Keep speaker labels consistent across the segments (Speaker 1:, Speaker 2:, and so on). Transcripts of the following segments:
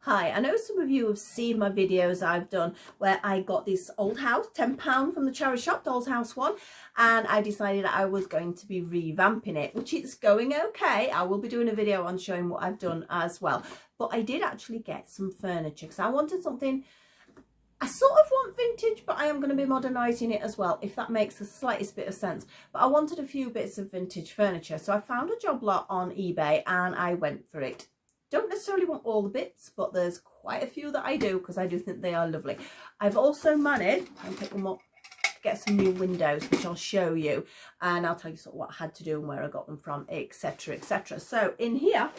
Speaker 1: Hi, I know some of you have seen my videos I've done where I got this old house, £10 from the charity shop, Doll's House one, and I decided I was going to be revamping it, which is going okay. I will be doing a video on showing what I've done as well. But I did actually get some furniture because I wanted something, I sort of want vintage, but I am going to be modernising it as well, if that makes the slightest bit of sense. But I wanted a few bits of vintage furniture. So I found a job lot on eBay and I went for it. Don't necessarily want all the bits, but there's quite a few that I do because I do think they are lovely. I've also managed, I'll pick them up, get some new windows, which I'll show you, and I'll tell you sort of what I had to do and where I got them from, etc, etc. So in here,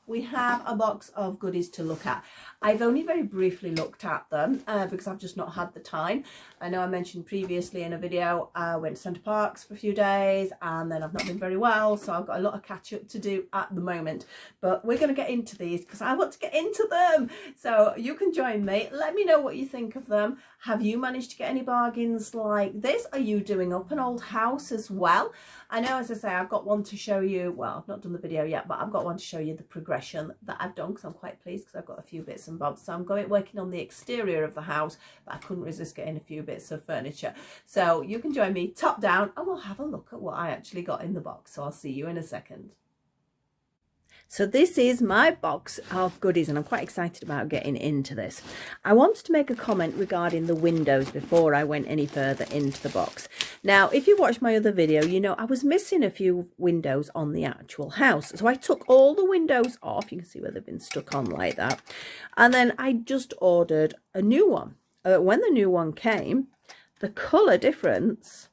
Speaker 1: we have a box of goodies to look at. I've only very briefly looked at them because I've just not had the time. I know I mentioned previously in a video I went to Centre Parks for a few days and then I've not been very well, so I've got a lot of catch up to do at the moment. But we're going to get into these because I want to get into them. So you can join me. Let me know what you think of them. Have you managed to get any bargains like this? Are you doing up an old house as well? I know, as I say, I've got one to show you. Well, I've not done the video yet, but I've got one to show you the progression that I've done because I'm quite pleased because I've got a few bits and bobs. So I'm working on the exterior of the house, but I couldn't resist getting a few bits of furniture. So you can join me top down and we'll have a look at what I actually got in the box. So I'll see you in a second. So this is my box of goodies and I'm quite excited about getting into this. I wanted to make a comment regarding the windows before I went any further into the box. Now, if you watched my other video, you know I was missing a few windows on the actual house. So I took all the windows off. You can see where they've been stuck on like that. And then I just ordered a new one. When the new one came, the colour difference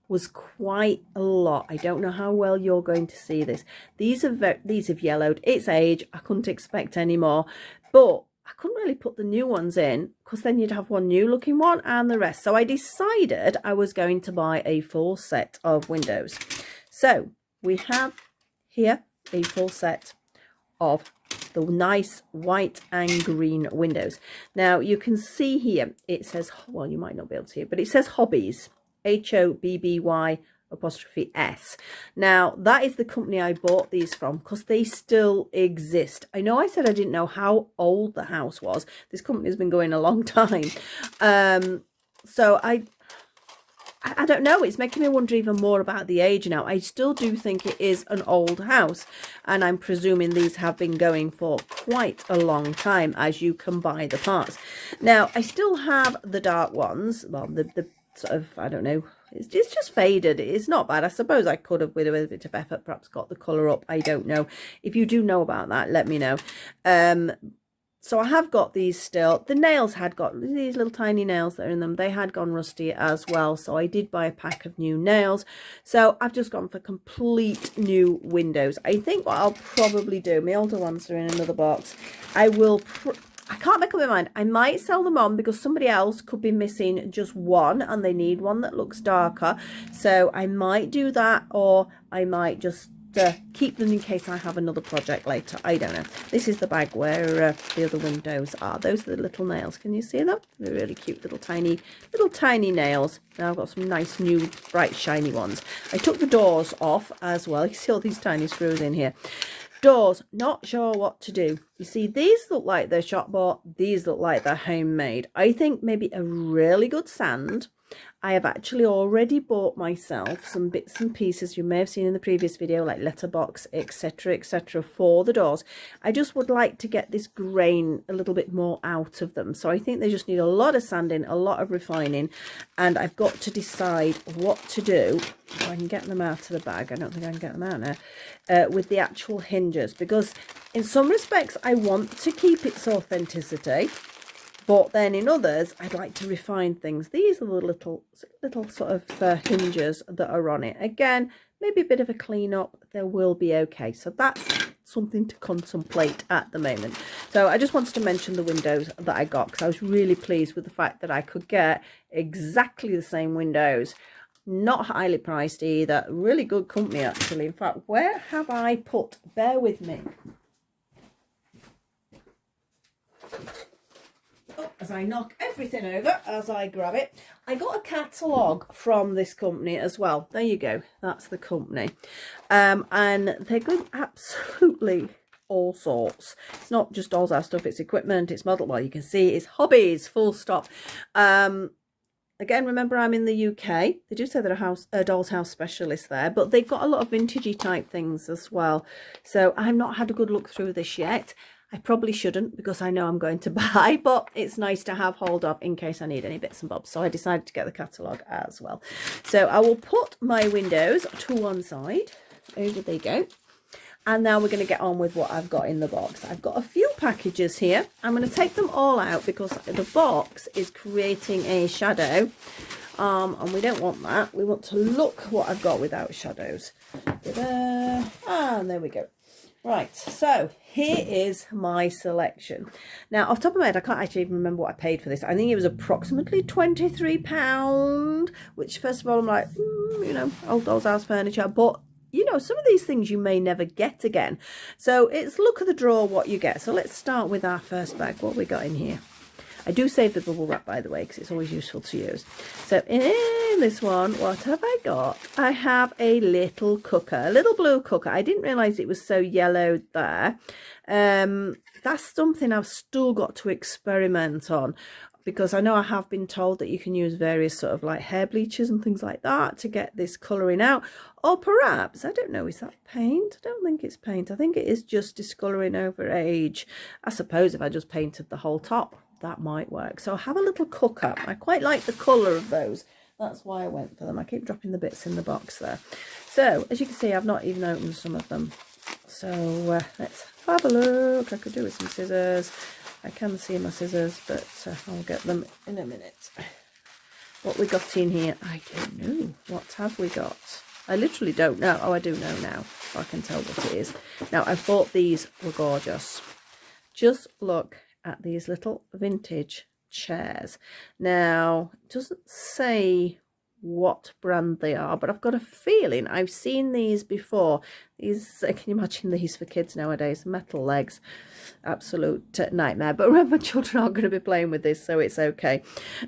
Speaker 1: was quite a lot. I don't know how well you're going to see this. These have yellowed. It's age. I couldn't expect any more, but I couldn't really put the new ones in because then you'd have one new looking one and the rest. So I decided I was going to buy a full set of windows. So we have here a full set of the nice white and green windows. Now you can see here it says, well, you might not be able to see it, but it says Hobbies. HOBBY''S. Now that is the company I bought these from because they still exist. I know I said I didn't know how old the house was. This company has been going a long time. So I don't know, it's making me wonder even more about the age now. I still do think it is an old house and I'm presuming these have been going for quite a long time as you can buy the parts. Now I still have the dark ones, well the sort of, I don't know, it's just faded. It's not bad. I suppose I could have with a bit of effort perhaps got the colour up. I don't know. If you do know about that, let me know. So I have got these still. The nails had got these little tiny nails that are in them. They had gone rusty as well. So I did buy a pack of new nails. So I've just gone for complete new windows. I think what I'll probably do, my older ones are in another box. I can't make up my mind. I might sell them on because somebody else could be missing just one and they need one that looks darker. So I might do that, or I might just keep them in case I have another project later. I don't know. This is the bag where the other windows are. Those are the little nails. Can you see them? They're really cute little tiny nails. Now I've got some nice new bright shiny ones. I took the doors off as well. You see all these tiny screws in here. Doors, not sure what to do. You see, these look like they're shop bought. These look like they're homemade. I think maybe a really good sand. I have actually already bought myself some bits and pieces you may have seen in the previous video, like letterbox, etc, etc, for the doors. I just would like to get this grain a little bit more out of them. So I think they just need a lot of sanding, a lot of refining, and I've got to decide what to do. If I can get them out of the bag, I don't think I can get them out now, with the actual hinges, because in some respects I want to keep its authenticity. But then in others, I'd like to refine things. These are the little sort of hinges that are on it. Again, maybe a bit of a clean up. They will be okay. So that's something to contemplate at the moment. So I just wanted to mention the windows that I got because I was really pleased with the fact that I could get exactly the same windows. Not highly priced either. Really good company actually. In fact, where have I put? Bear with me. As I knock everything over as I grab it, I got a catalogue from this company as well. There you go, that's the company. And they're going absolutely all sorts. It's not just dolls house stuff, it's equipment, it's model, well, you can see it's hobbies, full stop. Again, remember I'm in the UK. They do say they're a doll's house specialist there, but they've got a lot of vintagey type things as well. So I've not had a good look through this yet. I probably shouldn't because I know I'm going to buy, but it's nice to have hold of in case I need any bits and bobs. So I decided to get the catalogue as well. So I will put my windows to one side. Over they go. And now we're going to get on with what I've got in the box. I've got a few packages here. I'm going to take them all out because the box is creating a shadow. And we don't want that. We want to look what I've got without shadows. Ta-da! And there we go. Right, so here is my selection. Now, off the top of my head, I can't actually even remember what I paid for this. I think it was approximately £23, which first of all, I'm like, you know, old doll's house furniture. But you know, some of these things you may never get again. So it's look at the drawer what you get. So let's start with our first bag. What we got in here? I do save the bubble wrap, by the way, because it's always useful to use. So in this one, what have I got? I have a little cooker, a little blue cooker. I didn't realise it was so yellowed there. That's something I've still got to experiment on, because I know I have been told that you can use various sort of like hair bleachers and things like that to get this colouring out. Or perhaps, I don't know, is that paint? I don't think it's paint. I think it is just discolouring over age. I suppose if I just painted the whole top, that might work. So I have a little cooker. I quite like the colour of those. That's why I went for them. I keep dropping the bits in the box there. So, as you can see, I've not even opened some of them. So, let's have a look. I could do with some scissors. I can see my scissors, but I'll get them in a minute. What we got in here, I don't know. What have we got? I literally don't know. Oh, I do know now. I can tell what it is. Now, I thought these were gorgeous. Just look at these little vintage chairs. Now, it doesn't say what brand they are, but I've got a feeling I've seen these before. These, can you imagine these for kids nowadays? Metal legs, absolute nightmare. But remember, children aren't going to be playing with this, so it's okay.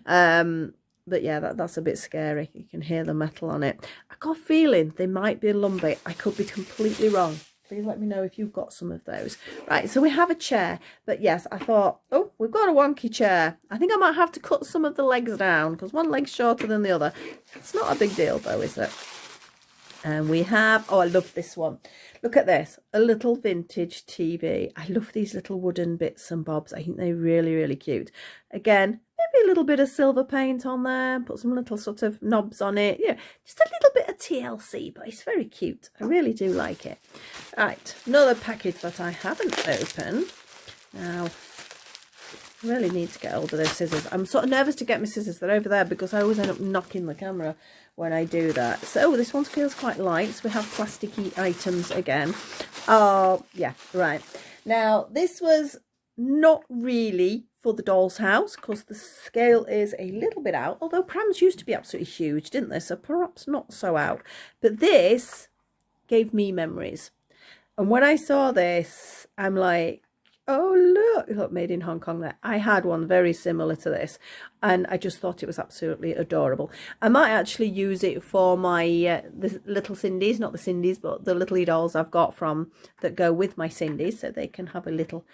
Speaker 1: But yeah, that's a bit scary. You can hear the metal on it. I got a feeling they might be a Lumbee. I could be completely wrong. Please let me know if you've got some of those. Right, so we have a chair. But yes, I thought, oh, we've got a wonky chair. I think I might have to cut some of the legs down because one leg's shorter than the other. It's not a big deal though, is it? And we have, oh, I love this one. Look at this, a little vintage TV. I love these little wooden bits and bobs. I think they're really, really cute. Again, maybe a little bit of silver paint on there, put some little sort of knobs on it. Yeah, just a little bit of TLC, but it's very cute. I really do like it. Right, another package that I haven't opened. Now, I really need to get hold of those scissors. I'm sort of nervous to get my scissors. They're over there because I always end up knocking the camera when I do that. So this one feels quite light. So we have plasticky items again. Oh, yeah, right. Now, this was not really for the doll's house because the scale is a little bit out. Although prams used to be absolutely huge, didn't they? So perhaps not so out. But this gave me memories. And when I saw this, I'm like, oh, look, made in Hong Kong there. I had one very similar to this and I just thought it was absolutely adorable. I might actually use it for my the little Cindy's, not the Cindy's, but the little dolls I've got from that go with my Cindy's, so they can have a little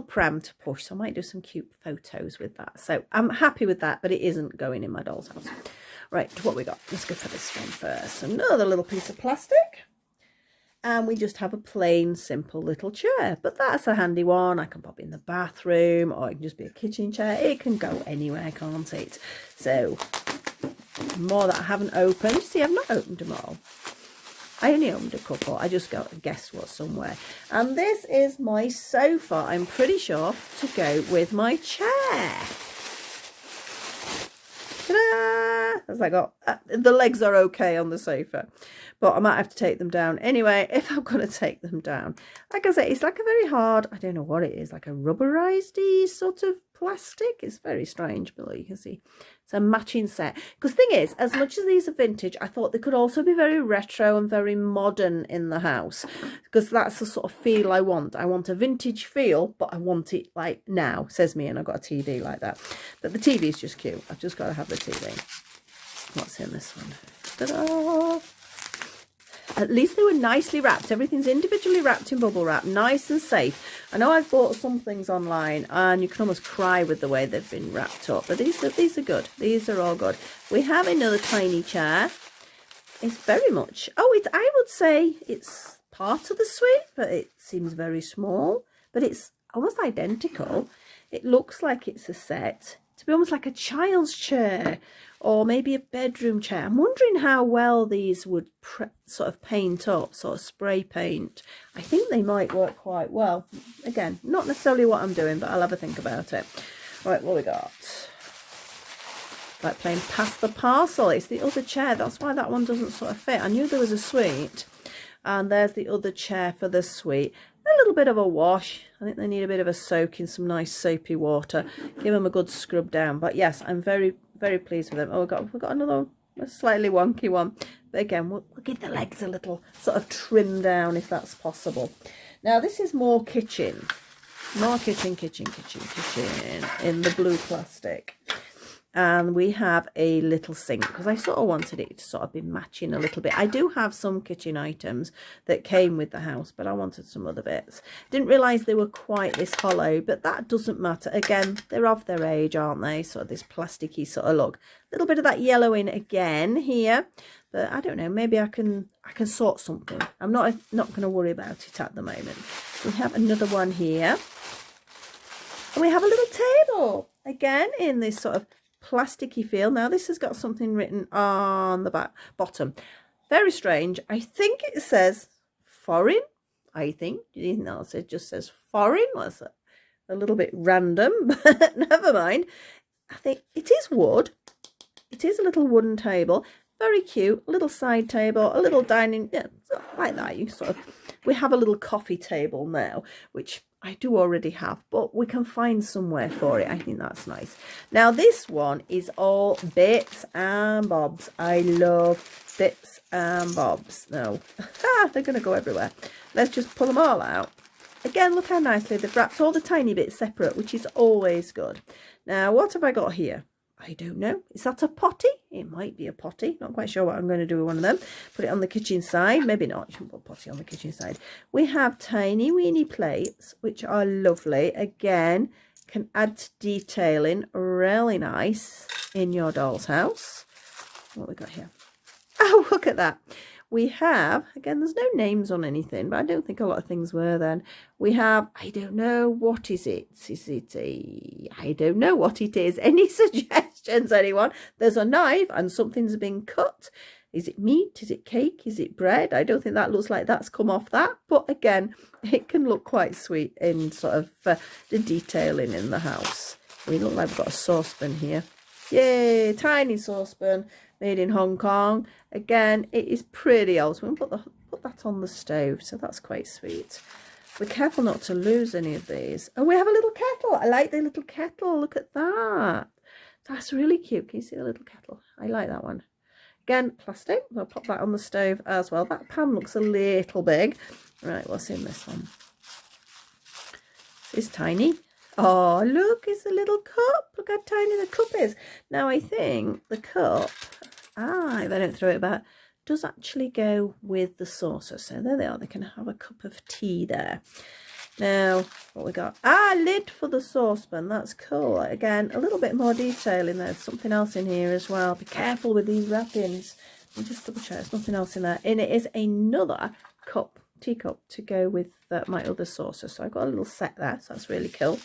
Speaker 1: pram to push. So I might do some cute photos with that. So I'm happy with that, but it isn't going in my doll's house. Right, what we got? Let's go for this one first. Another little piece of plastic. And we just have a plain, simple little chair. But that's a handy one. I can pop it in the bathroom, or it can just be a kitchen chair. It can go anywhere, can't it? So, more that I haven't opened. See, I've not opened them all. I only opened a couple. I just guessed what's somewhere. And this is my sofa, I'm pretty sure, to go with my chair. Ta-da! As I got, the legs are okay on the sofa. But I might have to take them down. Anyway, if I'm going to take them down, like I say, it's like a very hard, I don't know what it is, like a rubberized sort of plastic. It's very strange, but you can see it's a matching set. Because the thing is, as much as these are vintage, I thought they could also be very retro and very modern in the house. Because that's the sort of feel I want. I want a vintage feel, but I want it like now, says me, and I've got a TV like that. But the TV is just cute. I've just got to have the TV. What's in this one? Ta-da! At least they were nicely wrapped. Everything's individually wrapped in bubble wrap, nice and safe. I know I've bought some things online and you can almost cry with the way they've been wrapped up, but these are good. These are all good. We have another tiny chair. It's very much, I would say it's part of the suite, but it seems very small, but it's almost identical. It looks like it's a set to be almost like a child's chair or maybe a bedroom chair. I'm wondering how well these would sort of paint up, sort of spray paint. I think they might work quite well. Again, not necessarily what I'm doing, but I'll have a think about it. Right, what we got? Like playing pass the parcel. It's the other chair. That's why that one doesn't sort of fit. I knew there was a suite. And there's the other chair for the suite. A little bit of a wash. I think they need a bit of a soak in some nice soapy water. Give them a good scrub down. But yes, I'm very, very pleased with them. Oh, we've got another a slightly wonky one. But again, we'll give the legs a little sort of trim down if that's possible. Now, this is more kitchen. More kitchen in the blue plastic. And we have a little sink because I sort of wanted it to sort of be matching a little bit. I do have some kitchen items that came with the house, but I wanted some other bits. Didn't realise they were quite this hollow, but that doesn't matter. Again, they're of their age, aren't they? Sort of this plasticky sort of look. A little bit of that yellow in again here, but I don't know. Maybe I can sort something. I'm not going to worry about it at the moment. We have another one here, and we have a little table again in this sort of plasticky feel. Now this has got something written on the bottom, very strange. I think it says foreign. I think no, it just says foreign. That's a little bit random, but never mind. I think it is wood. It is a little wooden table, very cute. A little side table, a little dining, yeah, like that. You sort of, we have a little coffee table now, which I do already have, but we can find somewhere for it. I think that's nice. Now, this one is all bits and bobs. I love bits and bobs. No, they're going to go everywhere. Let's just pull them all out. Again, look how nicely they've wrapped all the tiny bits separate, which is always good. Now, what have I got here? I don't know. Is that a potty? It might be a potty. Not quite sure what I'm going to do with one of them. Put it on the kitchen side. Maybe not. You shouldn't put a potty on the kitchen side. We have tiny weeny plates, which are lovely. Again, can add to detailing. Really nice in your doll's house. What we got here? Oh, look at that. We have, again, there's no names on anything, but I don't think a lot of things were then. We have, I don't know, what is it? Is it I don't know what it is. Any suggestions, anyone? There's a knife and something's been cut. Is it meat? Is it cake? Is it bread? I don't think that looks like that's come off that. But again, it can look quite sweet in sort of the detailing in the house. We look like we've got a saucepan here. Yay, tiny saucepan. Made in Hong Kong. Again, it is pretty old. So we can put that on the stove. So that's quite sweet. We're careful not to lose any of these. And we have a little kettle. I like the little kettle. Look at that. That's really cute. Can you see the little kettle? I like that one. Again, plastic. I'll pop that on the stove as well. That pan looks a little big. Right, what's in this one? It's tiny. Oh, look, it's a little cup. Look how tiny the cup is. Now, I think the cup, if I don't throw it about, does actually go with the saucer. So there they are. They can have a cup of tea there. Now, what we got? Lid for the saucepan. That's cool. Again, a little bit more detail in there. There's something else in here as well. Be careful with these wrappings. I'll just double check. There's nothing else in there. And it is another cup. Teacup to go with my other saucer. So I've got a little set there, so that's really cool.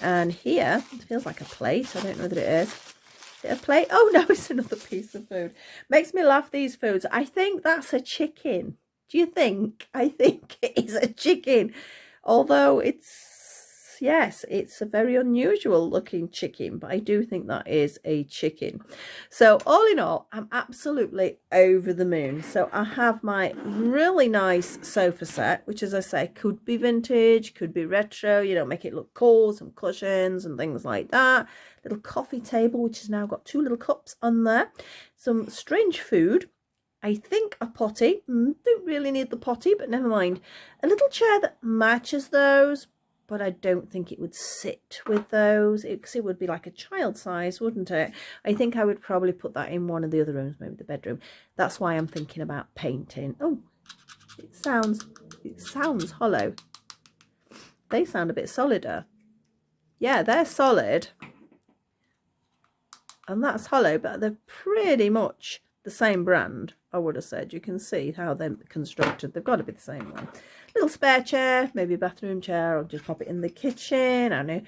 Speaker 1: And here it feels like a plate. I don't know that it is. Is it a plate? Oh no, it's another piece of food. Makes me laugh, these foods. I think that's a chicken. Do you think? I think it is a chicken, although it's a very unusual looking chicken, but I do think that is a chicken. So all in all, I'm absolutely over the moon. So I have my really nice sofa set, which, as I say, could be vintage, could be retro, you know, make it look cool, some cushions and things like that. Little coffee table, which has now got 2 little cups on there. Some strange food. I think a potty. Don't really need the potty, but never mind. A little chair that matches those, but I don't think it would sit with those, because it would be like a child size, wouldn't it? I think I would probably put that in one of the other rooms, maybe the bedroom. That's why I'm thinking about painting. Oh, It sounds hollow. They sound a bit solider. Yeah, they're solid. And that's hollow, but they're pretty much the same brand, I would have said. You can see how they're constructed. They've got to be the same one. Little spare chair, maybe a bathroom chair, or just pop it in the kitchen. I don't know,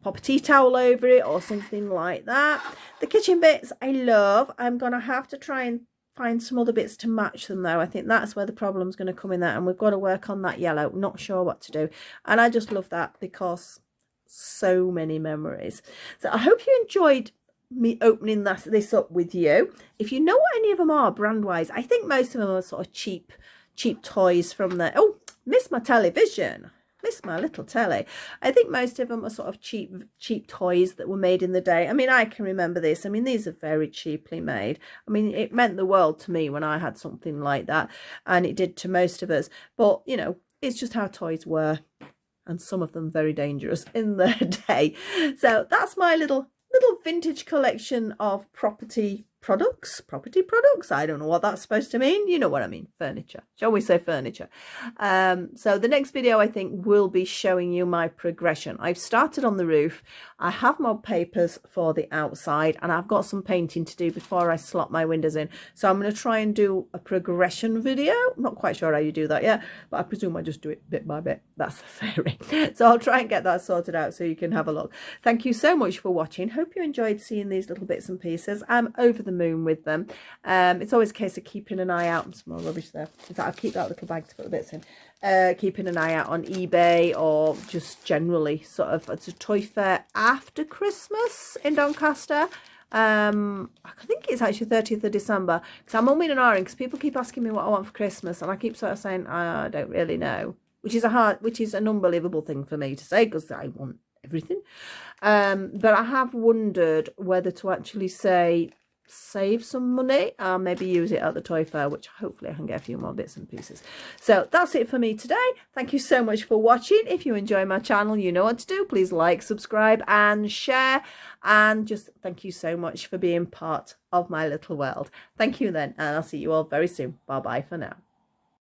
Speaker 1: pop a tea towel over it or something like that. The kitchen bits I love. I'm going to have to try and find some other bits to match them though. I think that's where the problem's going to come in there, and we've got to work on that yellow. Not sure what to do. And I just love that because so many memories. So I hope you enjoyed me opening this up with you. If you know what any of them are brand wise, I think most of them are sort of cheap toys from the miss my television, miss my little telly. I think most of them are sort of cheap toys that were made in the day. I mean, I can remember this. I mean, these are very cheaply made. I mean, it meant the world to me when I had something like that, and it did to most of us. But you know, it's just how toys were, and some of them very dangerous in their day. So that's my little vintage collection of property products. I don't know what that's supposed to mean. You know what I mean. Furniture. Shall we say furniture? So the next video I think will be showing you my progression. I've started on the roof. I have mod papers for the outside, and I've got some painting to do before I slot my windows in. So I'm going to try and do a progression video. I'm not quite sure how you do that yet, but I presume I just do it bit by bit. That's the theory. So I'll try and get that sorted out so you can have a look. Thank you so much for watching. Hope you enjoyed seeing these little bits and pieces. I'm over the moon with them. It's always a case of keeping an eye out. Some more rubbish there. In fact, I'll keep that little bag to put the bits in. Keeping an eye out on eBay, or just generally sort of, it's a toy fair after Christmas in Doncaster. I think it's actually 30th of December, because I'm umming and ahhing because people keep asking me what I want for Christmas, and I keep sort of saying I don't really know, which is an unbelievable thing for me to say, because I want everything. But I have wondered whether to actually say save some money and maybe use it at the toy fair, which hopefully I can get a few more bits and pieces. So that's it for me today. Thank you so much for watching. If you enjoy my channel, you know what to do. Please like, subscribe and share, and just thank you so much for being part of my little world. Thank you then, and I'll see you all very soon. Bye bye for now.